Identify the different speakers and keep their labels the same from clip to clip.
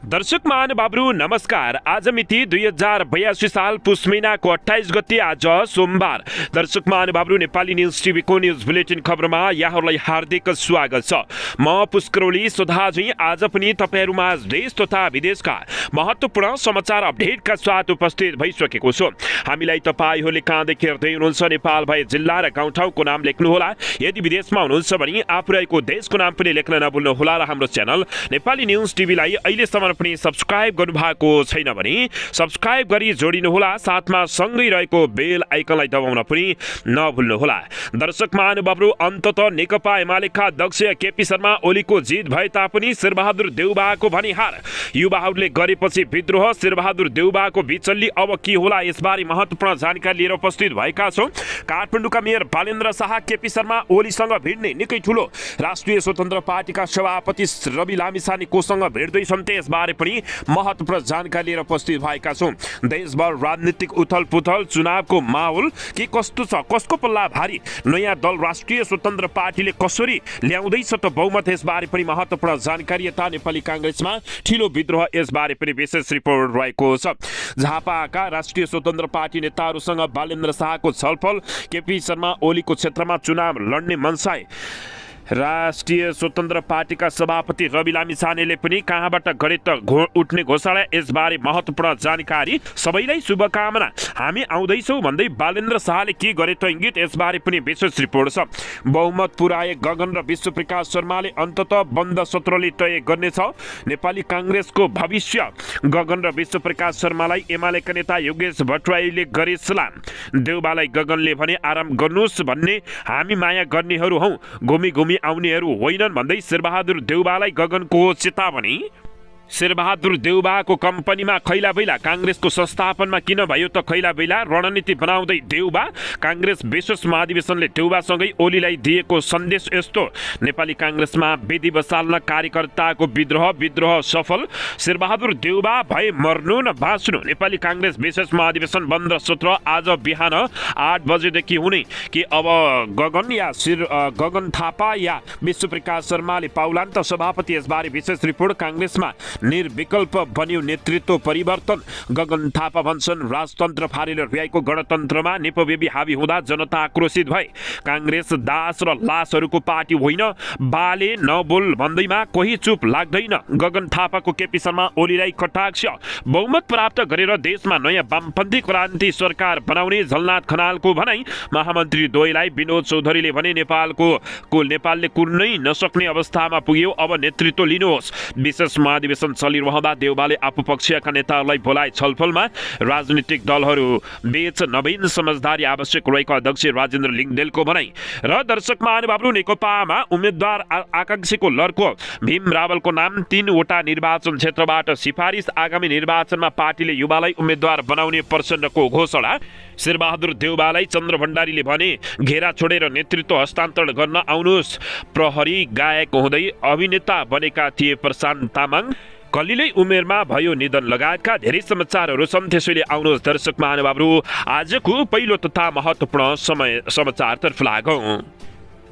Speaker 1: दर्शक महानुभावहरू नमस्कार। आज मिति 2082 साल पुस महिनाको 28 गते आज सोमबार। दर्शक महानुभावहरू नेपाली न्युज टिभीको न्युज बुलेटिन खबरमा यहाँहरूलाई हार्दिक स्वागत छ। म पुष्करौली सोधाजी आज पनि तपाईहरुमा देश तथा विदेशका महत्त्वपूर्ण समाचार अपडेटका साथ उपस्थित भइसकेको छु। हामीलाई तपाईहरूले कहाँदेखि हेर्दै हुनुहुन्छ नेपाल भए जिल्ला र गाउँठाउँको नाम लेख्नुहोला। यदि विदेशमा हुनुहुन्छ भने आफू रहेको देशको नाम पनि लेख्न नभुल्नुहोला र हाम्रो च्यानल नेपाली न्युज टिभीलाई अहिलेसम्म पनि सब्स्क्राइब गर्नुभएको छैन भने सब्स्क्राइब गरी जोडिनुहोला। साथमा सँगै रहेको बेल आइकनलाई दबाउन पनि नभुल्नुहोला। दर्शक महानुभावहरू अन्ततः नेकपा एमालेका अध्यक्ष केपी शर्मा ओलीको जित भए तापनि शेरबहादुर देउबाको भनिहार। युवाहरूले गरेपछि विद्रोह, शेरबहादुर देउबाको बिचल्ली अब के होला, यसबारे महत्त्वपूर्ण जानकारी लिएर उपस्थित भएका छौं। काठमाडौँका मेयर बालेन्द्र शाह केपी शर्मा ओलीसँग भिड्ने निकै ठूलो राष्ट्रिय स्वतन्त्र पार्टीका सभापति रवि लामिछाने कोसँग भिड्दैछन्, त्यसबारे पनि महत्त्वपूर्ण जानकारी लिएर उपस्थित भएका छौं। देशभर राजनीतिक उथलपुथल, चुनावको माहौल के कस्तो छ, कसको पल्ला भारी, नयाँ दल राष्ट्रिय स्वतन्त्र पार्टीले कसरी ल्याउँदैछ त बहुमत, यसबारे पनि महत्त्वपूर्ण जानकारी। यता नेपाली कांग्रेसमा ठिलो विद्रोह, यसबारे पनि विशेष रिपोर्ट रहेको छ। झापाका राष्ट्रिय स्वतन्त्र पार्टी नेताहरूसँग बालेन्द्र शाहको छलफल, केपी शर्मा ओलीको क्षेत्रमा चुनाव लड्ने मनसाय। राष्ट्रिय स्वतन्त्र पार्टीका सभापति रवि लामिछानेले पनि कहाँबाट गरे त उठ्ने घोषणा, यसबारे महत्त्वपूर्ण जानकारी। सबैलाई शुभकामना, हामी आउँदैछौँ भन्दै बालेन्द्र शाहले के गरे त इङ्गित, यसबारे पनि विशेष रिपोर्ट छ। बहुमत पुर्याए गगन र विश्वप्रकाश शर्माले अन्ततः बन्द सत्रले तय गर्नेछ नेपाली कांग्रेसको भविष्य। गगन र विश्वप्रकाश शर्मालाई एमालेका नेता योगेश भट्टराईले गरे सलाम। देउबालाई गगनले भने आराम गर्नुहोस् भन्ने हामी माया गर्नेहरू हौं, घुमी घुमी आउनेहरू होइनन् भन्दै शेरबहादुर देउबालाई गगनको चेतावनी। शेरबहादुर देउबाको कम्पनीमा खैलाबैला, कांग्रेसको संस्थापनमा किन भयो त खैलाबैला, रणनीति बनाउँदै देउबा। कांग्रेस विशेष महाधिवेशनले देउबासँगै ओलीलाई दिएको सन्देश यस्तो, नेपाली कांग्रेसमा विधि बसाल्न कार्यकर्ताको विद्रोह सफल। शेरबहादुर देउबा भए मर्नु न बाँच्नु। नेपाली कांग्रेस विशेष महाधिवेशन बन्द सत्र आज बिहान 8 बजेदेखि हुने कि अब गगन थापा या विश्वप्रकाश शर्माले पाउलान् त सभापति, यसबारे विशेष रिपोर्ट। कांग्रेसमा निर्विकल्प बन्यो नेतृत्व परिवर्तन। गगन थापा भन्छन् राजतन्त्र फारेर ल्याएको गणतन्त्रमा नेपव्यवी हावी हुँदा जनता आक्रोशित भए। कांग्रेस दास र लासहरूको पार्टी होइन, बाले नबोल भन्दैमा कोही चुप लाग्दैन। गगन थापाको केपी शर्मा ओलीलाई कटाक्ष। बहुमत प्राप्त गरेर देशमा नयाँ वामपन्थी क्रान्ति सरकार बनाउने झलनाथ खनालको भनाई। महामन्त्री द्वयलाई विनोद चौधरीले भने नेपालले कुर्नै नसक्ने अवस्थामा पुग्यो, अब नेतृत्व लिनुहोस्। विशेष महाधिवेशन चलिरहँदा देउबाले आफू पक्षका नेताहरूलाई बोलाए छलफलमा। राजनीतिक दलहरू बीच नवीन समझदारी आवश्यक रहेको अध्यक्ष राजेन्द्र लिङदेलको भनाई। र दर्शक महानुभावहरू नेकपामा उम्मेद्वार आकांक्षीको लड्को, भीम रावलको नाम 3 वटा निर्वाचन क्षेत्रबाट सिफारिस। आगामी निर्वाचनमा पार्टीले युवालाई उम्मेद्वार बनाउने प्रचण्डको घोषणा। शेरबहादुर देउबालाई चन्द्र भण्डारीले भने घेरा छोडेर नेतृत्व हस्तान्तरण गर्न आउनुहोस्। प्रहरी गायक हुँदै अभिनेता बनेका थिए प्रशान्त तामाङ, कलिलै उमेरमा भयो निधन लगायतका धेरै समाचारहरू छन्। त्यसैले आउनुहोस् दर्शक महानुभावहरू आजको पहिलो तथा महत्त्वपूर्ण समाचारतर्फ लागौं।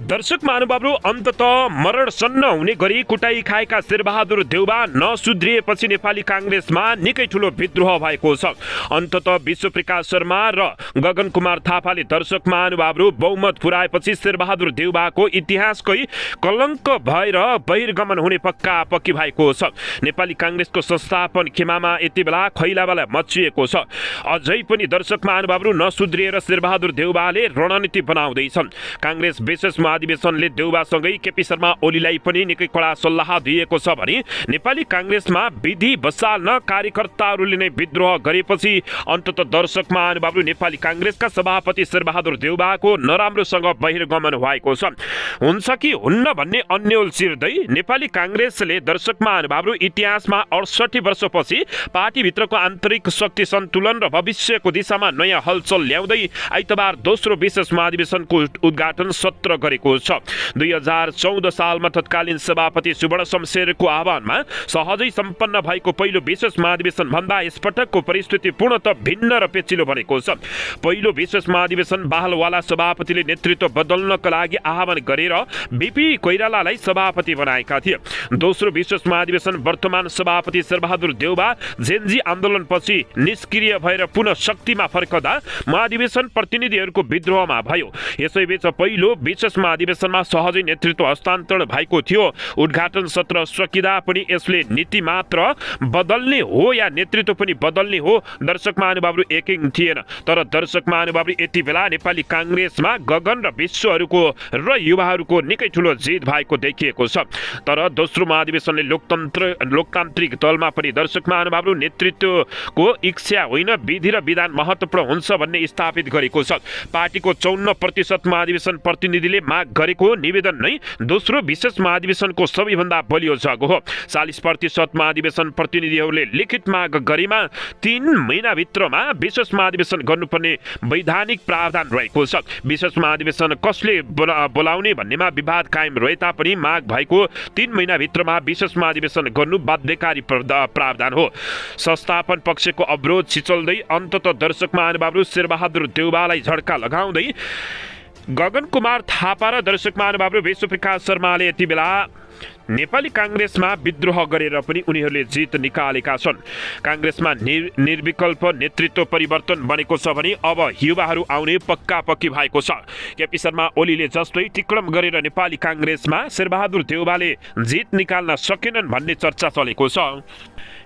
Speaker 1: दर्शक महानुभावहरू अन्ततः मरणसन्न हुने गरी कुटाई खाएका शेरबहादुर देउबा नसुध्रिएपछि नेपाली कांग्रेसमा निकै ठूलो विद्रोह भएको छ। अन्ततः विश्वप्रकाश शर्मा र गगन कुमार थापाले दर्शक महानुभावहरू बहुमत पुर्याएपछि शेरबहादुर देउबाको इतिहासकै कलङ्क भएर बहिर्गमन हुने पक्की भएको छ। नेपाली कांग्रेसको संस्थापन खेमामा यति बेला खैलाबैला मचिएको छ। अझै पनि दर्शक महानुभावहरू नसुध्रिएर शेरबहादुर देउबाले रणनीति बनाउँदैछन्। कांग्रेस विशेष महाधिवेशनले देउबासँगै केपी शर्मा ओलीलाई पनि निकै कडा सल्लाह दिएको छ भने नेपाली कांग्रेसमा विधि बसाल्न कार्यकर्ताहरूले नै विद्रोह गरेपछि अन्ततः दर्शक महानुभावहरू नेपाली कांग्रेसका सभापति शेरबहादुर देउबाको नराम्रोसँग बहिर्गमन भएको छ। हुन्छ कि हुन्न भन्ने अन्यल चिर्दै नेपाली कांग्रेसले दर्शक महानुभावहरू इतिहासमा 68 वर्षपछि पार्टीभित्रको आन्तरिक शक्ति सन्तुलन र भविष्यको दिशामा नयाँ हलचल ल्याउँदै आइतबार दोस्रो विशेष महाधिवेशनको उद्घाटन सत्र गरेको छ। 2014 सालमा तत्कालीन सभापति सुवर्ण शमशेरको आह्वानमा सहजै सम्पन्न भएको पहिलो विशेष महाधिवेशन भन्दा यसपटकको परिस्थिति पूर्णतः भिन्न र पेचिलो बनेको छ। पहिलो विशेष महाधिवेशन बाहलवाला सभापतिले नेतृत्व बदल्नका लागि आह्वान गरेर बीपी कोइरालालाई सभापति बनाएका थिए। दोस्रो विशेष महाधिवेशन वर्तमान सभापति शेरबहादुर देउबा जेनजी आन्दोलनपछि निष्क्रिय भएर पुनः शक्तिमा फर्कदा महाधिवेशन प्रतिनिधिहरूको विद्रोहमा भयो। यसैबीच पहिलो विशेष महाधिवेशनमा सहजै नेतृत्व हस्तान्तरण भएको थियो। उद्घाटन सत्र सकिँदा पनि यसले नीति मात्र बदल्ने हो या नेतृत्व पनि बदल्ने हो, दर्शक महानुभावहरू एकिङ थिएन। तर दर्शक महानुभावहरू यति बेला नेपाली काङ्ग्रेसमा गगन र विश्वहरूको र युवाहरूको निकै ठुलो जित भएको देखिएको छ। तर दोस्रो महाधिवेशनले लोकतान्त्रिक दलमा पनि दर्शक महानुभावहरू नेतृत्वको इच्छा होइन, विधि र विधान महत्त्वपूर्ण हुन्छ भन्ने स्थापित गरेको छ। पार्टीको 54% महाधिवेशन प्रतिनिधिले माग गरेको निवेदन नै दोस्रो विशेष महाधिवेशनको सबैभन्दा बलियो जग हो। 40% महाधिवेशन प्रतिनिधिहरूले लिखित माग गरेमा 3 महिनाभित्रमा विशेष महाधिवेशन गर्नुपर्ने वैधानिक प्रावधान रहेको छ। विशेष महाधिवेशन कसले बोलाउने भन्नेमा विवाद कायम रहे तापनि माग भएको 3 महिनाभित्रमा विशेष महाधिवेशन गर्नु बाध्यकारी प्रावधान हो। संस्थापन पक्षको अवरोध छिचल्दै अन्ततः दर्शक महानुभावहरू शेरबहादुर देउबालाई झड्का लगाउँदै गगन कुमार थापा र दर्शक महानुभावहरू विश्वप्रकाश शर्माले यति बेला नेपाली काङ्ग्रेसमा विद्रोह गरेर पनि उनीहरूले जित निकालेका छन्। काङ्ग्रेसमा निर्विकल्प नेतृत्व परिवर्तन बनेको छ भने अब युवाहरू आउने पक्की भएको छ। केपी शर्मा ओलीले जस्तै टिक्रम गरेर नेपाली काङ्ग्रेसमा शेरबहादुर देउबाले जित निकाल्न सकेनन् भन्ने चर्चा चलेको छ।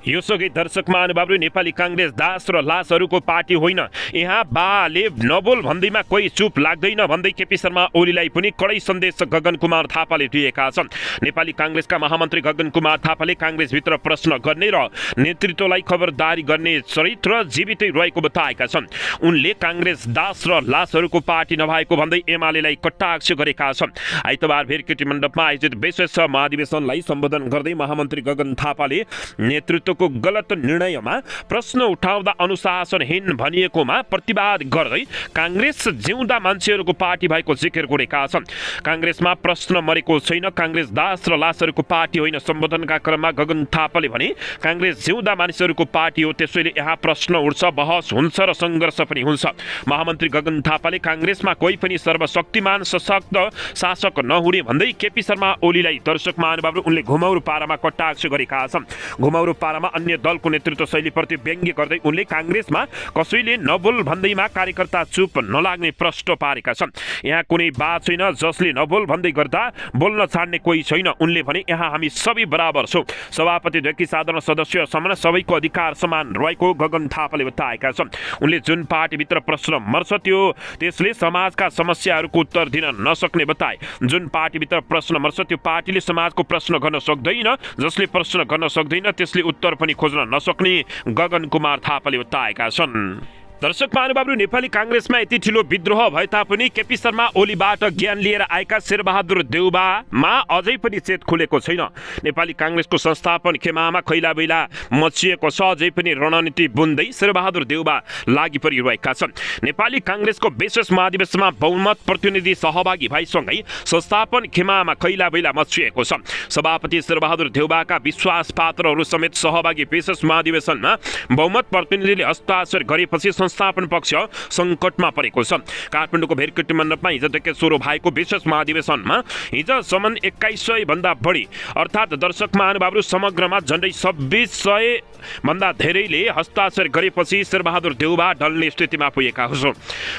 Speaker 1: योसँगै दर्शक महानुभावहरू नेपाली काङ्ग्रेस दास र लासहरूको पार्टी होइन, यहाँ बाले नबोल भन्दैमा कोही चुप लाग्दैन भन्दै केपी शर्मा ओलीलाई पनि कडै सन्देश गगन कुमार थापाले दिएका छन्। नेपाली काङ्ग्रेसका महामन्त्री गगन कुमार थापाले काङ्ग्रेसभित्र प्रश्न गर्ने र नेतृत्वलाई खबरदारी गर्ने चरित्र जीवितै रहेको बताएका छन्। उनले काङ्ग्रेस दास र लासहरूको पार्टी नभएको भन्दै एमालेलाई कटाक्ष गरेका छन्। आइतबार भेरकेटी मण्डपमा आयोजित विशेष महाधिवेशनलाई सम्बोधन गर्दै महामन्त्री गगन थापाले नेतृत्वको गलत निर्णयमा प्रश्न उठाउँदा अनुशासनहीन भनिएकोमा प्रतिवाद गर्दै काङ्ग्रेस जिउँदा मान्छेहरूको पार्टी भएको जिकिर गरेका छन्। काङ्ग्रेसमा प्रश्न मरेको छैन, काङ्ग्रेस दास र लासहरूको पार्टी होइन। सम्बोधनका क्रममा गगन थापाले भने काङ्ग्रेस जिउँदा मानिसहरूको पार्टी हो, त्यसैले यहाँ प्रश्न उठ्छ, बहस हुन्छ र सङ्घर्ष पनि हुन्छ। महामन्त्री गगन थापाले काङ्ग्रेसमा कोही पनि सर्वशक्तिमान सशक्त शासक नहुने भन्दै केपी शर्मा ओलीलाई दर्शक महानुभावहरू उनले घुमाउरो पारामा कटाक्ष गरेका छन्। घुमाउरो पारामा अन्य दलको नेतृत्व शैलीप्रति व्यङ्ग्य गर्दै उनले काङ्ग्रेसमा कसैले नबोल भन्दैमा कार्यकर्ता चुप नलाग्ने प्रश्न पारेका छन्। यहाँ कुनै बात छैन, जसले नबोल भन्दै गर्दा बोल्न छाड्ने कोही छैन। उनले भने यहाँ हामी सबै बराबर छौँ, सभापतिदेखि साधारण सदस्यसम्म सबैको अधिकार समान रहेको गगन थापाले बताएका छन्। उनले जुन पार्टीभित्र प्रश्न मर्छ त्यसले समाजका समस्याहरूको उत्तर दिन नसक्ने बताए। जुन पार्टीभित्र प्रश्न मर्छ त्यो पार्टीले समाजको प्रश्न गर्न सक्दैन, जसले प्रश्न गर्न सक्दैन त्यसले उत्तर पनि खोज्न नसक्ने गगन कुमार थापाले बताएका छन्। दर्शक महानुभावहरू नेपाली काङ्ग्रेसमा यति ठुलो विद्रोह भए तापनि केपी शर्मा ओलीबाट ज्ञान लिएर आएका शेरबहादुर देउबामा अझै पनि चेत खुलेको छैन। नेपाली काङ्ग्रेसको संस्थापन खेमामा खैलाबैला मचिएको छ, अझै पनि रणनीति बुन्दै शेरबहादुर देउबा लागि परिरहेका छन्। नेपाली काङ्ग्रेसको विशेष महाधिवेशनमा बहुमत प्रतिनिधि सहभागी भएसँगै संस्थापन खेमामा खैलाबैला मचिएको छ। सभापति शेरबहादुर देउबाका विश्वास पात्रहरू समेत सहभागी विशेष महाधिवेशनमा बहुमत प्रतिनिधिले हस्ताक्षर गरेपछि संस्थापन पक्ष सङ्कटमा परेको छ। काठमाडौँको भेरकेटी मण्डपमा हिजोदेखि सुरु भएको विशेष महाधिवेशनमा हिजोसम्म 2100 भन्दा बढी अर्थात् दर्शक महानुभावहरू समग्रमा झन्डै 2600 भन्दा धेरैले हस्ताक्षर गरेपछि शेरबहादुर देउबा ढल्ने स्थितिमा पुगेका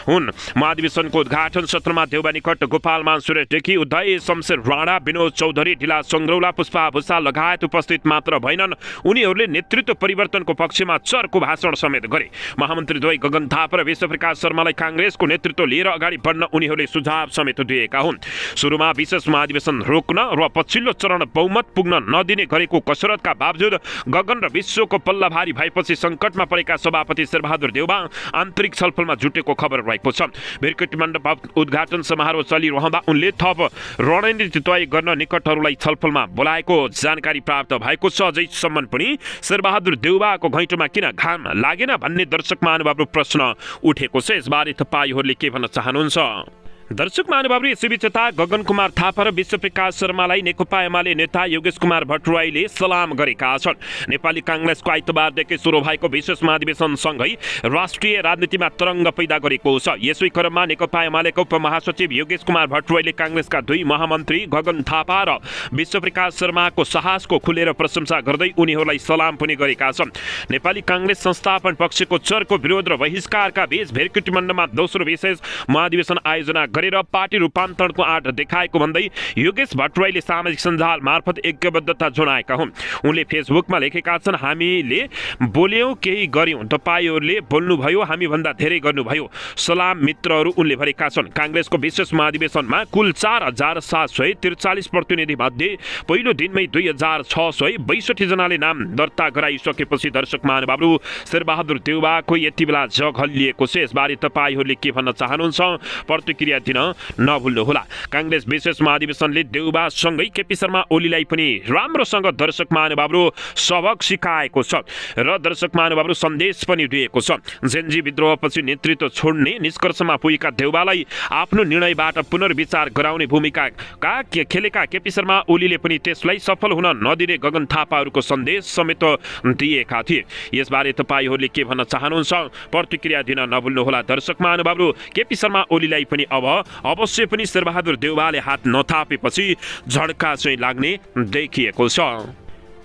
Speaker 1: हुन्। महाधिवेशनको उद्घाटन सत्रमा देउबा निकट गोपालमान सुरेशदेखि उदय शमशेर राणा, विनोद चौधरी, ढिला सङ्ग्रौला, पुष्पा भूषाल लगायत उपस्थित मात्र भएनन्, उनीहरूले नेतृत्व परिवर्तनको पक्षमा चर्को भाषण समेत गरे। महामन्त्री द्वय गगन थापा र विश्वप्रकाश शर्मालाई काङ्ग्रेसको नेतृत्व लिएर अगाडि बढ्न उनीहरूले सुझाव समेत दिएका हुन्। सुरुमा विशेष महाधिवेशन रोक्न र पछिल्लो चरण बहुमत पुग्न नदिने गरेको कसरतका बावजुद गगन र विश्वको पल्ला भारी भएपछि सङ्कटमा परेका सभापति शेरबहादुर देउबा आन्तरिक छलफलमा जुटेको खबर रहेको छ। भेरकेटी मण्डप उद्घाटन समारोह चलिरहँदा उनले थप रणनीति तय गर्न निकटहरूलाई छलफलमा बोलाएको जानकारी प्राप्त भएको छ। अझैसम्म पनि शेरबहादुर देउबाको घैँटोमा किन घाम लागेन भन्ने दर्शक महानुभावहरू प्रश्न उठेको छ। यसबारे तपाईँहरूले के भन्न चाहनुहुन्छ? दर्शक महानुभावहरू यसैबीच यता गगन कुमार थापा र विश्वप्रकाश शर्मालाई नेकपा एमाले नेता योगेश कुमार भट्टराईले सलाम गरेका छन्। नेपाली कांग्रेसको आइतबारदेखि सुरु भएको विशेष महाधिवेशनसँगै राष्ट्रिय राजनीतिमा तरङ्ग पैदा गरेको छ। यसै क्रममा नेकपा एमालेका उपमहासचिव योगेश कुमार भट्टराईले कांग्रेसका दुई महामन्त्री गगन थापा र विश्वप्रकाश शर्माको साहसको खुलेर प्रशंसा गर्दै उनीहरूलाई सलाम पनि गरेका छन्। नेपाली कांग्रेस संस्थापन पक्षको चरको विरोध र बहिष्कारका बीच भेरकुटीमण्डलमा दोस्रो विशेष महाधिवेशन आयोजना गरेर पार्टी रूपान्तरणको आँट देखाएको भन्दै योगेश भट्टराईले सामाजिक सञ्जाल मार्फत ऐक्यबद्धता जनाएका हुन्। उनले फेसबुकमा लेखेका छन्, हामीले बोल्यौं, केही गर्यौं, तपाईहरूले बोल्नुभयो, हामीभन्दा धेरै गर्नुभयो। सलाम मित्रहरू, उनले भनेका छन्। कांग्रेसको विशेष महाधिवेशनमा कुल 4743 प्रतिनिधि मध्ये पहिलो दिनमै 2662 जनाले नाम दर्ता गराइसकेपछि दर्शक महानुभावहरू शेरबहादुर देउवाको यति बेला जग हल्लिएको छ। यसबारे तपाईहरूले के भन्न चाहनुहुन्छ प्रतिक्रिया दिन नभुल्नुहोला। कांग्रेस विशेष महाधिवेशनले देउवासँगै केपी शर्मा ओलीलाई पनि राम्रोसँग दर्शक महानुभावहरू सबक सिकाएको छ र दर्शक महानुभावहरू सन्देश पनि दिएको छ। जेनजी विद्रोहपछि नेतृत्व छोड्ने निष्कर्षमा पुगेका देउवालाई आफ्नो निर्णयबाट पुनर्विचार गराउने भूमिका खेलेका केपी शर्मा ओलीले पनि त्यसलाई सफल हुन नदिने गगन थापाहरूको सन्देश समेत दिएका थिए। यसबारे तपाईहरूले के भन्न चाहनुहुन्छ प्रतिक्रिया दिन नभुल्नुहोला। दर्शक महानुभावहरू केपी शर्मा ओलीलाई पनि अब अवश्य पनि शेरबहादुर देउवाले हात नथापेपछि झड्का चाहिँ लाग्ने देखिएको छ।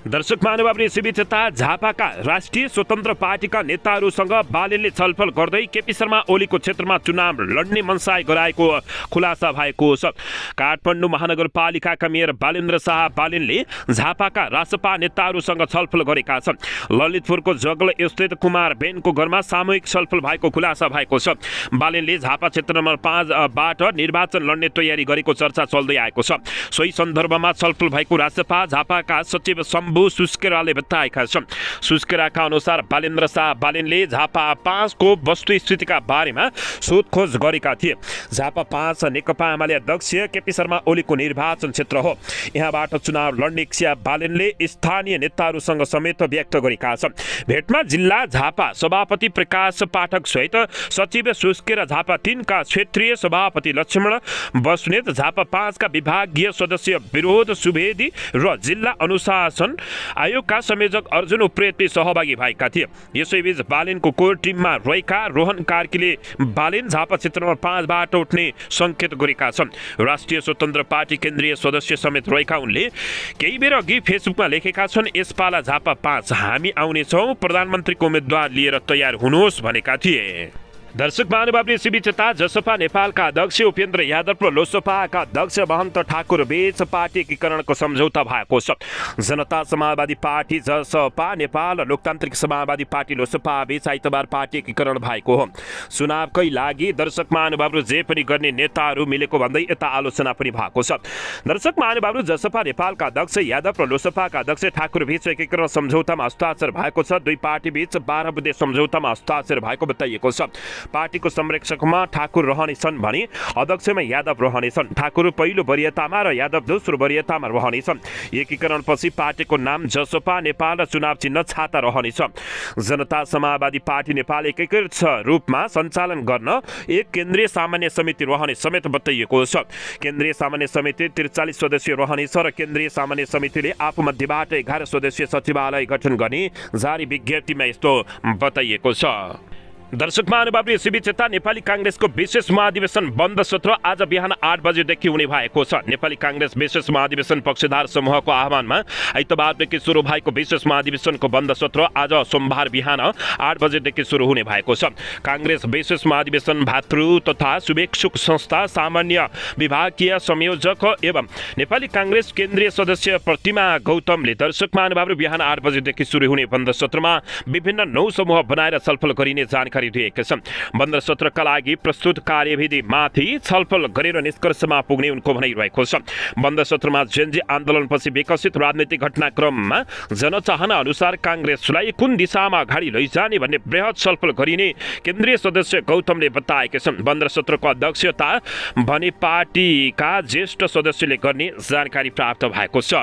Speaker 1: दर्शक महानुभावहरू यसैबीच यता झापाका राष्ट्रिय स्वतन्त्र पार्टीका नेताहरूसँग बालेनले छलफल गर्दै केपी शर्मा ओलीको क्षेत्रमा चुनाव लड्ने मनसाय गराएको खुलासा भएको छ। काठमाडौँ महानगरपालिकाका मेयर बालेन्द्र शाह बालेनले झापाका रासपा नेताहरूसँग छलफल गरेका छन्। ललितपुरको जगल स्थित कुमार बेनको घरमा सामूहिक छलफल भएको खुलासा भएको छ। बालेनले झापा क्षेत्र नम्बर 5 बाट निर्वाचन लड्ने तयारी गरेको चर्चा चल्दै आएको छ। सोही सन्दर्भमा छलफल भएको रासपा झापाका सचिव सुस्केराले बताएका छन्। सुस्केराका अनुसार बालेन्द्र शाह बालेनले झापा 5 को वस्तुस्थितिका बारेमा सोधखोज गरेका थिए। झापा 5 नेकपा एमाले अध्यक्ष केपी शर्मा ओलीको निर्वाचन क्षेत्र हो। यहाँबाट चुनाव लड्ने इच्छा बालेनले स्थानीय नेताहरूसँग समेत व्यक्त गरेका छन्। भेटमा जिल्ला झापा सभापति प्रकाश पाठक सहित सचिव सुस्केरा, झापा 3 का क्षेत्रीय सभापति लक्ष्मण बस्नेत, झापा 5 का विभागीय सदस्य विरोध सुवेदी र जिल्ला अनुशासन आयोगका संयोजक अर्जुन उप्रेती सहभागी भएका थिए। यसैबीच बालेनको कोर टिममा रहेका रोहन कार्कीले बालेन झापा क्षेत्र नम्बर 5 बाट उठ्ने संकेत गरेका छन्। राष्ट्रिय स्वतन्त्र पार्टी केन्द्रीय सदस्य समेत रहेका उनले केही बेर अघि फेसबुकमा लेखेका छन्, यसपाला झापा 5 हामी आउनेछौँ, प्रधानमन्त्रीको उम्मेदवार लिएर तयार हुनुहोस् भनेका थिए। दर्शक महानुभावले यसैबीच यता जसपा नेपालका अध्यक्ष उपेन्द्र यादव र लोसपाका अध्यक्ष महन्त ठाकुर बीच पार्टी एकीकरणको सम्झौता भएको छ। जनता समाजवादी पार्टी जसपा नेपाल र लोकतान्त्रिक समाजवादी पार्टी लोसपा बीच आइतबार पार्टी एकीकरण भएको हो। चुनावकै लागि दर्शक महानुभावहरू जे पनि गर्ने नेताहरू मिलेको भन्दै यता आलोचना पनि भएको छ। दर्शक महानुभावहरू जसपा नेपालका अध्यक्ष यादव र लोसपाका अध्यक्ष ठाकुर बीच एकीकरण सम्झौतामा हस्ताक्षर भएको छ। दुई पार्टी बीच 12 बुँदे सम्झौतामा हस्ताक्षर भएको बताइएको छ। पार्टीको संरक्षकमा ठाकुर रहनेछन् भने अध्यक्षमा यादव रहनेछन्। ठाकुर पहिलो वरियतामा र यादव दोस्रो वरियतामा रहनेछन्। एकीकरणपछि पार्टीको नाम जसपा नेपाल र चुनाव चिन्ह छाता रहनेछ। जनता समाजवादी पार्टी नेपाल एकीकृत रूपमा सञ्चालन गर्न एक केन्द्रीय सामान्य समिति रहने समेत बताइएको छ। केन्द्रीय सामान्य समिति 43 सदस्य रहनेछ र केन्द्रीय सामान्य समितिले आफूमध्येबाट 11 सदस्यीय सचिवालय गठन गर्ने जारी विज्ञप्तिमा यस्तो बताइएको छ। दर्शक महानुभावले यसैबीच यता नेपाली कांग्रेसको विशेष महाधिवेशन बन्द सत्र आज बिहान 8 बजेदेखि हुने भएको छ। नेपाली कांग्रेस विशेष महाधिवेशन पक्षधार समूहको आह्वानमा आइतबारदेखि सुरु भएको विशेष महाधिवेशनको बन्द सत्र आज सोमबार बिहान 8 बजेदेखि सुरु हुने भएको छ। कांग्रेस विशेष महाधिवेशन भातृ तथा शुभेच्छुक संस्था सामान्य विभागीय संयोजक एवं नेपाली कांग्रेस केन्द्रीय सदस्य प्रतिमा गौतमले दर्शक महानुभावहरू बिहान 8 बजेदेखि सुरु हुने बन्द सत्रमा विभिन्न 9 समूह बनाएर छलफल गरिने जानकारी दिएका छन्। बन्द सत्रका लागि प्रस्तुत कार्यविधि माथि छलफल गरेर निष्कर्षमा पुग्ने उनको भनाइरहेको छ। बन्द सत्रमा जेनजी आन्दोलनपछि विकसित राजनीतिक घटनाक्रममा जनचाहना अनुसार कांग्रेसलाई कुन दिशामा अगाडि लैजाने भन्ने बृहत छलफल गरिने केन्द्रीय सदस्य गौतमले बताएका छन्। बन्द सत्रको अध्यक्षता भने पार्टीका ज्येष्ठ सदस्यले गर्ने जानकारी प्राप्त भएको छ।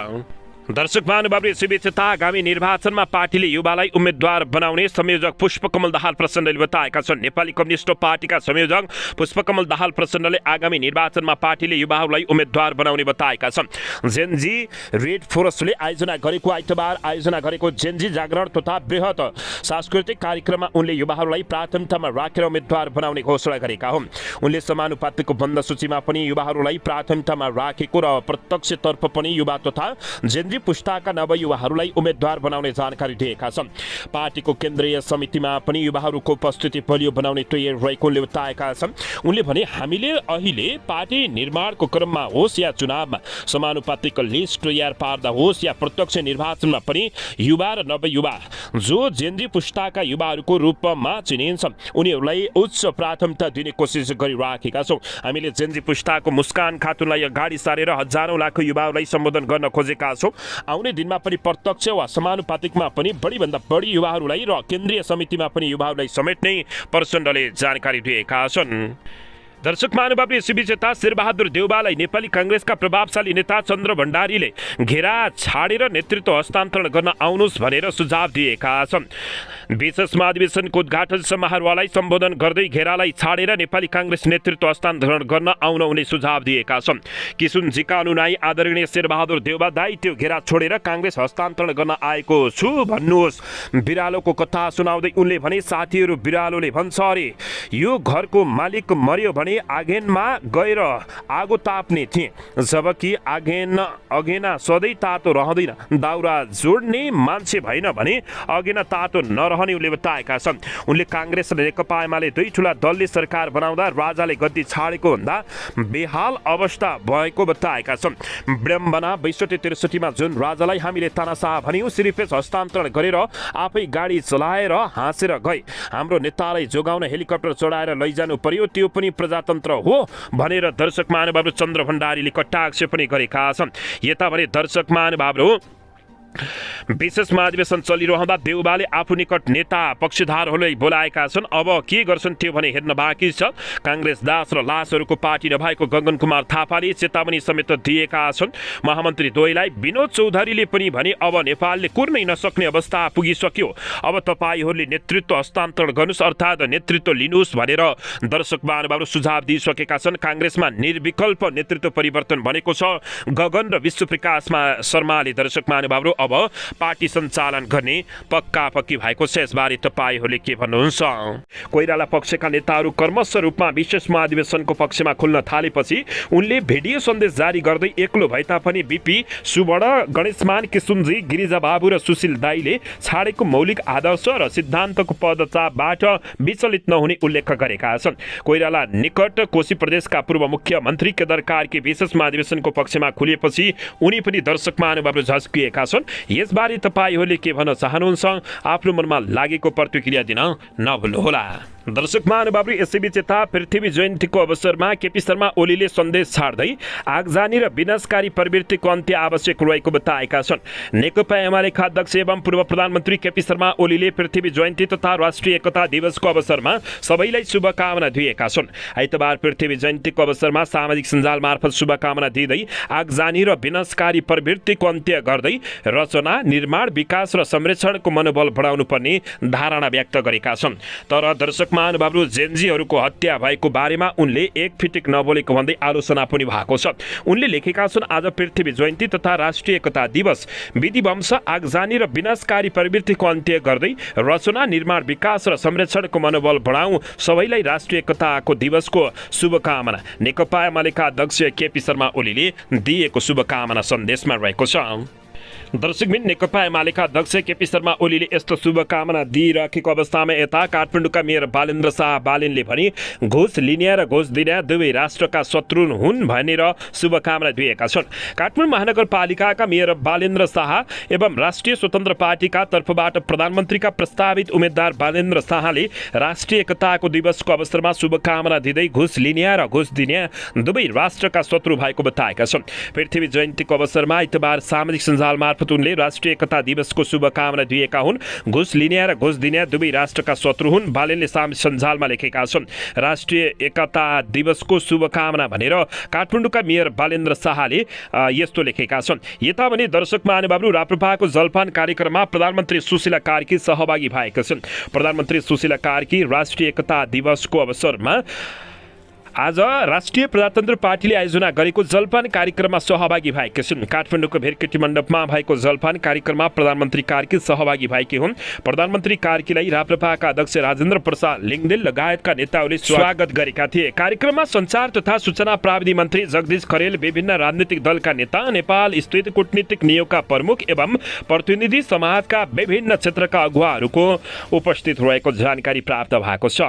Speaker 1: दर्शक महानुभावहरू यसैबीच आगामी निर्वाचनमा पार्टीले युवालाई उम्मेद्वार बनाउने संयोजक पुष्पकमल दाहाल प्रचण्डले बताएका छन्। नेपाली कम्युनिस्ट पार्टीका संयोजक पुष्पकमल दाहाल प्रचण्डले आगामी निर्वाचनमा पार्टीले युवाहरूलाई उम्मेद्वार बनाउने बताएका छन्। जेनजी रेड फोरस्टले आयोजना गरेको आइतबार आयोजना गरेको जेनजी जागरण तथा बृहत सांस्कृतिक कार्यक्रममा उनले युवाहरूलाई प्राथमिकतामा राखेर उम्मेद्वार बनाउने घोषणा गरेका हुन्। उनले समानुपातिको बन्द सूचीमा पनि युवाहरूलाई प्राथमिकतामा राखेको र प्रत्यक्षतर्फ पनि युवा तथा जेनजी पुस्ताका नवयुवाहरूलाई उम्मेद्वार बनाउने जानकारी दिएका छन्। पार्टीको केन्द्रीय समितिमा पनि युवाहरूको उपस्थिति बलियो बनाउने तयार रहेको उनले बताएका छन्। उनले भने हामीले अहिले पार्टी निर्माणको क्रममा होस् या चुनावमा समानुपातिक लिस्ट तयार पार्दा होस् या प्रत्यक्ष निर्वाचनमा पनि युवा र नवयुवा जो जेनजी पुस्ताका युवाहरूको रूपमा चिनिन्छ उनीहरूलाई उच्च प्राथमिकता दिने कोसिस गरिराखेका छौँ। हामीले जेनजी पुस्ताको मुस्कान खातुनलाई अगाडि सारेर हजारौँ लाखौँ युवाहरूलाई सम्बोधन गर्न खोजेका छौँ। आउने दिनमा पनि प्रत्यक्ष वा समानुपातिकमा पनि बढीभन्दा बढी युवाहरूलाई र केन्द्रीय समितिमा पनि युवाहरूलाई समेट्ने प्रचण्डले जानकारी दिएका छन्। दर्शक महानुभावले यसैबीच शेरबहादुर देउवालाई नेपाली काङ्ग्रेसका प्रभावशाली नेता चन्द्र भण्डारीले घेरा छाडेर नेतृत्व हस्तान्तरण गर्न आउनुहोस् भनेर सुझाव दिएका छन्। विशेष महाधिवेशनको उद्घाटन समारोहलाई सम्बोधन गर्दै घेरालाई छाडेर नेपाली काङ्ग्रेस नेतृत्व हस्तान्तरण गर्न आउन उनले सुझाव दिएका छन्। किसुनजीका अनुनायी आदरणीय शेरबहादुर देउवा दाई त्यो घेरा छोडेर काङ्ग्रेस हस्तान्तरण गर्न आएको छु भन्नुहोस्। बिरालोको कथा सुनाउँदै उनले भने साथीहरू बिरालोले भन्छ अरे यो घरको मालिक मर्यो भने आगेनमा गएर आगो ताप्ने थिए जबकि अगेना सधैँ तातो रहँदैन दाउरा जोड्ने मान्छे भएन भने अगेना तातो नरहने उनले बताएका छन्। उनले काङ्ग्रेस र नेकपा एमाले दुई ठुला दलले सरकार बनाउँदा राजाले गद्दी छाडेको भन्दा बेहाल अवस्था भएको बताएका छन्। विडम्बना 62-63 जुन राजालाई हामीले तानाशाह भन्यौँ सिरिपेस हस्तान्तरण गरेर आफै गाडी चलाएर हाँसेर गए। हाम्रो नेतालाई जोगाउन हेलिकप्टर चढाएर लैजानु पर्यो त्यो पनि प्रजातन्त्र हो भनेर दर्शक महानुभावहरू चन्द्र भण्डारीले कटाक्ष पनि गरेका छन्। यता भने दर्शक महानुभावहरू विशेष महाधिवेशन चलिरहँदा देउवाले आफू निकट नेता पक्षधारहरूलाई बोलाएका छन्। अब के गर्छन् त्यो भने हेर्न बाँकी छ। काङ्ग्रेस दास र लासहरूको पार्टी नभएको गगन कुमार थापाले चेतावनी समेत दिएका छन्। महामन्त्री द्वयलाई विनोद चौधरीले पनि भने अब नेपालले कुर्नै नसक्ने अवस्था पुगिसक्यो, अब तपाईँहरूले नेतृत्व हस्तान्तरण गर्नुहोस् अर्थात् नेतृत्व लिनुहोस् भनेर दर्शक महानुभावहरू सुझाव दिइसकेका छन्। काङ्ग्रेसमा निर्विकल्प नेतृत्व परिवर्तन भनेको छ। गगन र विश्वप्रकाशमा शर्माले दर्शक महानुभावहरू अब पार्टी सञ्चालन गर्ने पक्की भएको छ। यसबारे तपाईँहरूले के भन्नुहुन्छ? कोइराला पक्षका नेताहरू कर्मश रूपमा विशेष महाधिवेशनको पक्षमा खुल्न थालेपछि उनले भिडियो सन्देश जारी गर्दै एक्लो भए तापनि बिपी सुवर्ण गणेशमान किसुनजी गिरिजा बाबु र सुशील दाईले छाडेको मौलिक आदर्श र सिद्धान्तको पदचापबाट विचलित नहुने उल्लेख गरेका छन्। कोइराला निकट कोशी प्रदेशका पूर्व मुख्यमन्त्री केदार कार्की विशेष महाधिवेशनको पक्षमा खुलिएपछि उनी पनि दर्शक महानुभावहरू झस्किएका छन्। यसबारे तपाईँहरूले के भन्न चाहनुहुन्छ? आफ्नो मनमा लागेको प्रतिक्रिया दिन नभुल्नुहोला। दर्शक महानुभावहरू यसैबीच यता पृथ्वी जयन्तीको अवसरमा केपी शर्मा ओलीले सन्देश छाड्दै आगजानी र विनाशकारी प्रवृत्तिको अन्त्य आवश्यक रहेको बताएका छन्। नेकपा एमालेका अध्यक्ष एवं पूर्व प्रधानमन्त्री केपी शर्मा ओलीले पृथ्वी जयन्ती तथा राष्ट्रिय एकता दिवसको अवसरमा सबैलाई शुभकामना दिएका छन्। आइतबार पृथ्वी जयन्तीको अवसरमा सामाजिक सञ्जाल मार्फत शुभकामना दिँदै आगजानी र विनाशकारी प्रवृत्तिको अन्त्य गर्दै रचना निर्माण विकास र संरक्षणको मनोबल बढाउनु पर्ने धारणा व्यक्त गरेका छन्। तर दर्शक महानुभावहरू जेनजीहरूको हत्या भएको बारेमा उनले एक फिटिक नबोलेको भन्दै आलोचना पनि भएको छ। उनले लेखेका छन् आज पृथ्वी जयन्ती तथा राष्ट्रिय एकता दिवस विधिवंश आगजानी र विनाशकारी प्रवृत्तिको अन्त्य गर्दै रचना निर्माण विकास र संरक्षणको मनोबल बढाउँ सबैलाई राष्ट्रिय एकताको दिवसको शुभकामना नेकपा एमालेका अध्यक्ष केपी शर्मा ओलीले दिएको शुभकामना सन्देशमा रहेको छ। दर्शकबिन नेकपा एमालेका अध्यक्ष केपी शर्मा ओलीले यस्तो शुभकामना दिइराखेको अवस्थामा यता काठमाडौँका मेयर बालेन्द्र शाह बालेनले भने घुस लिने र घुस दिने दुवै राष्ट्रका शत्रु हुन् भनेर शुभकामना दिएका छन्। काठमाडौँ महानगरपालिकाका मेयर बालेन्द्र शाह एवं राष्ट्रिय स्वतन्त्र पार्टीका तर्फबाट प्रधानमन्त्रीका प्रस्तावित उम्मेद्वार बालेन्द्र शाहले राष्ट्रिय एकताको दिवसको अवसरमा शुभकामना दिँदै घुस लिने र घुस दिने दुवै राष्ट्रका शत्रु भएको बताएका छन्। पृथ्वी जयन्तीको अवसरमा आइतबार सामाजिक सञ्जाल मार्फत उनले राष्ट्रिय एकता दिवसको शुभकामना दिएका हुन्। घुस लिने र घुस दिने दुवै राष्ट्रका शत्रु हुन्, बालेनले सामाजिक सञ्जालमा लेखेका छन्। राष्ट्रिय एकता दिवसको शुभकामना भनेर काठमाडौँका मेयर बालेन्द्र शाहले यस्तो लेखेका छन्। यता भने दर्शक महानुभावहरू, राप्रपाको जलपान कार्यक्रममा प्रधानमन्त्री सुशीला कार्की सहभागी भएका छन्। प्रधानमन्त्री सुशीला कार्की राष्ट्रिय एकता दिवसको अवसरमा आज राष्ट्रिय प्रजातन्त्र पार्टीले आयोजना गरेको जलपान कार्यक्रममा सहभागी भएका छन्। काठमाडौँको भेरकेटी मण्डपमा भएको जलपान कार्यक्रममा प्रधानमन्त्री कार्की सहभागी भएकी हुन्। प्रधानमन्त्री कार्कीलाई राप्रपाका अध्यक्ष राजेन्द्र प्रसाद लिङ्गदेन लगायतका नेताहरूले स्वागत गरेका थिए। कार्यक्रममा सञ्चार तथा सूचना प्राविधि मन्त्री जगदीश खरेल, विभिन्न राजनीतिक दलका नेता, नेपाल स्थित कूटनीतिक नियोगका प्रमुख एवं प्रतिनिधि समाजका विभिन्न क्षेत्रका अगुवाहरूको उपस्थित रहेको जानकारी प्राप्त भएको छ।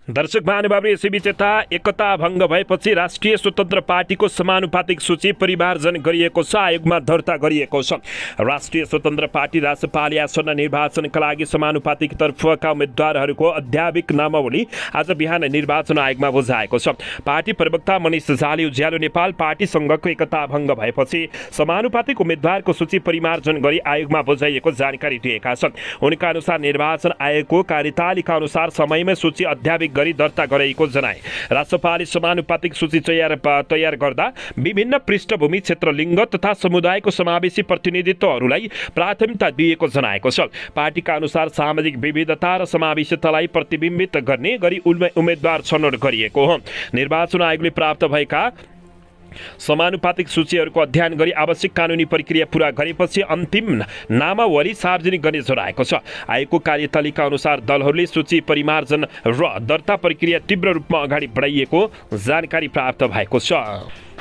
Speaker 1: दर्शक महानुभावले, यसैबीच यता एकता भङ्ग भएपछि राष्ट्रिय स्वतन्त्र पार्टीको समानुपातिक सूची परिमार्जन गरिएको छ, आयोगमा दर्ता गरिएको छ। राष्ट्रिय स्वतन्त्र पार्टी रासपाले आसन्न निर्वाचनका लागि समानुपातिक तर्फका उम्मेद्वारहरूको अध्याविक नामावली आज बिहान निर्वाचन आयोगमा बुझाएको छ। पार्टी प्रवक्ता मनिष झाले उज्यालो नेपाल पार्टीसँगको एकता भङ्ग भएपछि समानुपातिक उम्मेद्वारको सूची परिमार्जन गरी आयोगमा बुझाइएको जानकारी दिएका छन्। उनका अनुसार निर्वाचन आयोगको कार्यतालिका अनुसार समयमै सूची अध्याविक गरी दर्ता गराएको जनाए। रासपाले समानुपातिक सूची तयार गर्दा विभिन्न पृष्ठभूमि, क्षेत्र, लिङ्ग तथा समुदायको समावेशी प्रतिनिधित्वहरूलाई प्राथमिकता दिएको जनाएको छ। पार्टीका अनुसार सामाजिक विविधता र समावेशितालाई प्रतिबिम्बित गर्ने गरी उम्मेद्वार छनौट गरिएको हो। निर्वाचन आयोगले प्राप्त भएका समानुपातिक सूचीहरूको अध्ययन गरी आवश्यक कानुनी प्रक्रिया पूरा गरेपछि अन्तिम नामावली सार्वजनिक गर्ने जनाएको छ। आयोगको कार्यतालिका अनुसार दलहरूले सूची परिमार्जन र दर्ता प्रक्रिया तीव्र रूपमा अगाडि बढाइएको जानकारी प्राप्त भएको छ।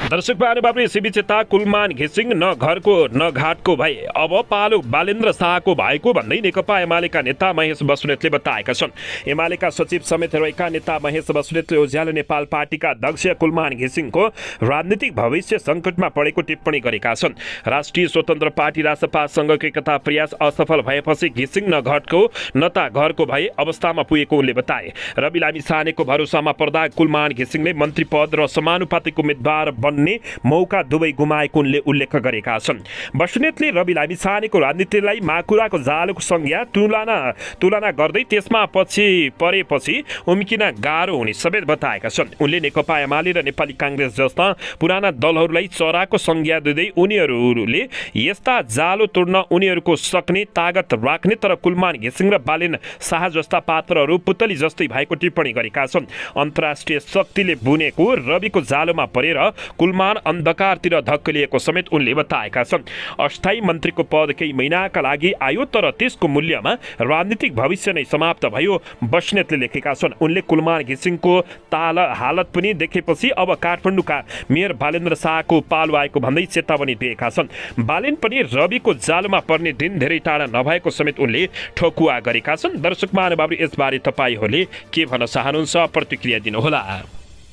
Speaker 1: दर्शक महानुभावले, यसैबीच यता कुलमान घिसिङ न घरको न घाटको भए अब पालो बालेन्द्र शाहको भएको भन्दै नेकपा एमालेका नेता महेश बस्नेतले बताएका छन्। एमालेका सचिव समेत रहेका नेता महेश बस्नेतले उज्यालो नेपाल पार्टीका अध्यक्ष कुलमान घिसिङको राजनीतिक भविष्य सङ्कटमा परेको टिप्पणी गरेका छन्। राष्ट्रिय स्वतन्त्र पार्टी रासपासँगको एकता प्रयास असफल भएपछि घिसिङ न घटको न त घरको भए अवस्थामा पुगेको उनले बताए। रवि लामिछानेको भरोसामा पर्दा कुलमान घिसिङले मन्त्री पद र समानुपातिक उम्मेद्वार बन्ने मौका दुवै गुमाएको उनले उल्लेख गरेका छन्। बस्नेतले रवि लामिछानेको राजनीतिलाई माकुराको जालोको संज्ञा तुलना गर्दै त्यसमा परेपछि उम्किन गाह्रो हुने समेत बताएका छन्। उनले नेकपा एमाले र नेपाली काङ्ग्रेस जस्ता पुराना दलहरूलाई चराको संज्ञा दिँदै उनीहरूले यस्ता जालो तोड्न उनीहरूको सक्ने तागत राख्ने तर कुलमान घिसिङ र बालेन शाह जस्ता पात्रहरू पुतली जस्तै भएको टिप्पणी गरेका छन्। अन्तर्राष्ट्रिय शक्तिले बुनेको रविको जालोमा परेर कुलमान अन्धकारतिर धक्कलिएको समेत उनले बताएका छन्। अस्थायी मन्त्रीको पद केही महिनाका लागि आयो तर त्यसको मूल्यमा राजनीतिक भविष्य नै समाप्त भयो, बस्नेतले लेखेका छन्। उनले कुलमान घिसिङको हालत पनि देखेपछि अब काठमाडौँका मेयर बालेन्द्र शाहको पालो आएको भन्दै चेतावनी दिएका छन्। बालेन पनि रविको जालोमा पर्ने दिन धेरै टाढा नभएको समेत उनले ठोकुवा गरेका छन्। दर्शक महानुभावले, यसबारे तपाईँहरूले के भन्न चाहनुहुन्छ? प्रतिक्रिया दिनुहोला।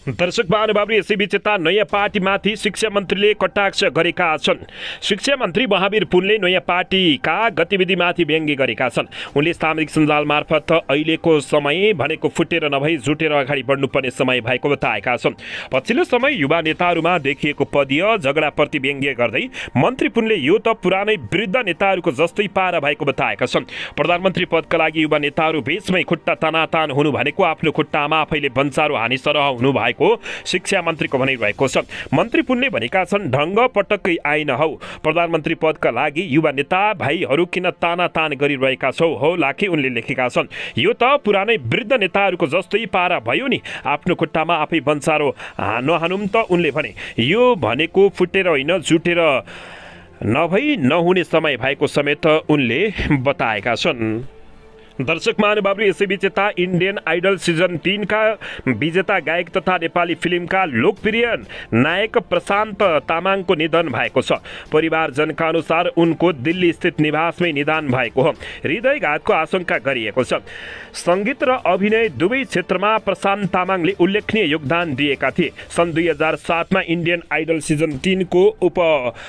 Speaker 1: दर्शक महानुभावले, यसैबीच यता नयाँ पार्टीमाथि शिक्षा मन्त्रीले कटाक्ष गरेका छन्। शिक्षा मन्त्री महावीर पुनले नयाँ पार्टीका गतिविधिमाथि व्यङ्ग्य गरेका छन्। उनले सामाजिक सञ्जाल मार्फत अहिलेको समय भनेको फुटेर नभई जुटेर अगाडि बढ्नुपर्ने समय भएको बताएका छन्। पछिल्लो समय युवा नेताहरूमा देखिएको पदीय झगडाप्रति व्यङ्ग्य गर्दै मन्त्री पुनले यो त पुरानै वृद्ध नेताहरूको जस्तै पारा भएको बताएका छन्। प्रधानमन्त्री पदका लागि युवा नेताहरू बीचमै खुट्टा तानातान हुनु भनेको आफ्नो खुट्टामा आफैले बन्चारो हानि सरह हुनु भएको शिक्षा मन्त्रीको भनाइरहेको छ। मन्त्री पुनले भनेका छन्, ढङ्ग पटक्कै आइन हौ, प्रधानमन्त्री पदका लागि युवा नेता भाइहरू किन तानातान गरिरहेका छौ हो लाखे उनले लेखेका छन्। यो त पुरानै वृद्ध नेताहरूको जस्तै पारा भयो नि, आफ्नो खुट्टामा आफै बन्चारो नहानुम त उनले भने। यो भनेको फुटेर होइन जुटेर नभई नहुने समय भएको समेत उनले बताएका छन्। दर्शक महानुभावले, यसैबीच यता इन्डियन आइडल सिजन 3 का विजेता गायक तथा नेपाली फिल्मका लोकप्रिय नायक प्रशान्त तामाङको निधन भएको छ। परिवारजनका अनुसार उनको दिल्ली स्थित निवासमै निधन भएको हो। हृदयघातको आशंका गरिएको छ। सङ्गीत र अभिनय दुवै क्षेत्रमा प्रशान्त तामाङले उल्लेखनीय योगदान दिएका थिए। सन् 2007 मा इन्डियन आइडल सिजन 3 को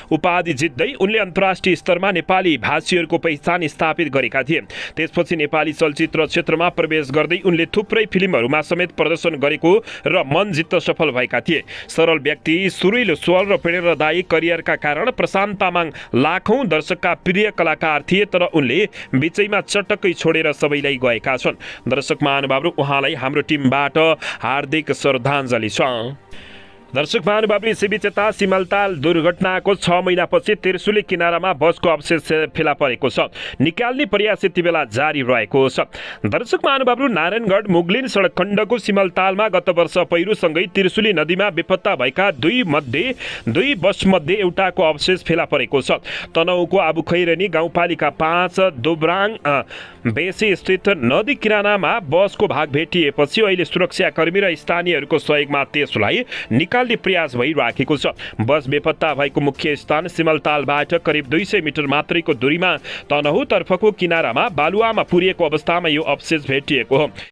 Speaker 1: उपाधि जित्दै उनले अन्तर्राष्ट्रिय स्तरमा नेपाली भाषीहरूको पहिचान स्थापित गरेका थिए। त्यसपछि नेपाली नेपाली चलचित्र क्षेत्रमा प्रवेश गर्दै उनले थुप्रै फिल्महरूमा समेत प्रदर्शन गरेको र मन जित्न सफल भएका थिए। सरल व्यक्ति, सुरिलो स्वर र प्रेरणादायी करियरका कारण प्रशान्त तामाङ लाखौं दर्शकका प्रिय कलाकार थिए, तर उनले बिचैमा चटक्कै छोडेर सबैलाई गएका छन्। दर्शक महानुभावहरू, उहाँलाई हाम्रो टिमबाट हार्दिक श्रद्धाञ्जली छ। दर्शक महानुभावले यसैबीच यता सिमलताल दुर्घटनाको 6 महिनापछि त्रिशुली किनारामा बसको अवशेष फेला परेको छ। निकाल्ने प्रयास यति बेला जारी रहेको छ। दर्शक महानुभावहरू, नारायणगढ मुगलिन सडक खण्डको सिमलतालमा गत वर्ष पहिरोसँगै त्रिशुली नदीमा बेपत्ता भएका दुई बसमध्ये एउटाको अवशेष फेला परेको छ। तनहुँको आबुखैरेनी गाउँपालिका 5 दोब्राङ बेसी स्थित नदी किनारामा बसको भाग भेटिएपछि अहिले सुरक्षाकर्मी र स्थानीयहरूको सहयोगमा त्यसलाई निकाल्ने प्रयास भइराखेको छ। बस बेपत्ता भएको मुख्य स्थान सिमलतालबाट करिब 200 मिटर मात्रैको दूरीमा तनहुँतर्फको किनारामा बालुवामा पुरिएको अवस्थामा यो अवशेष भेटिएको हो।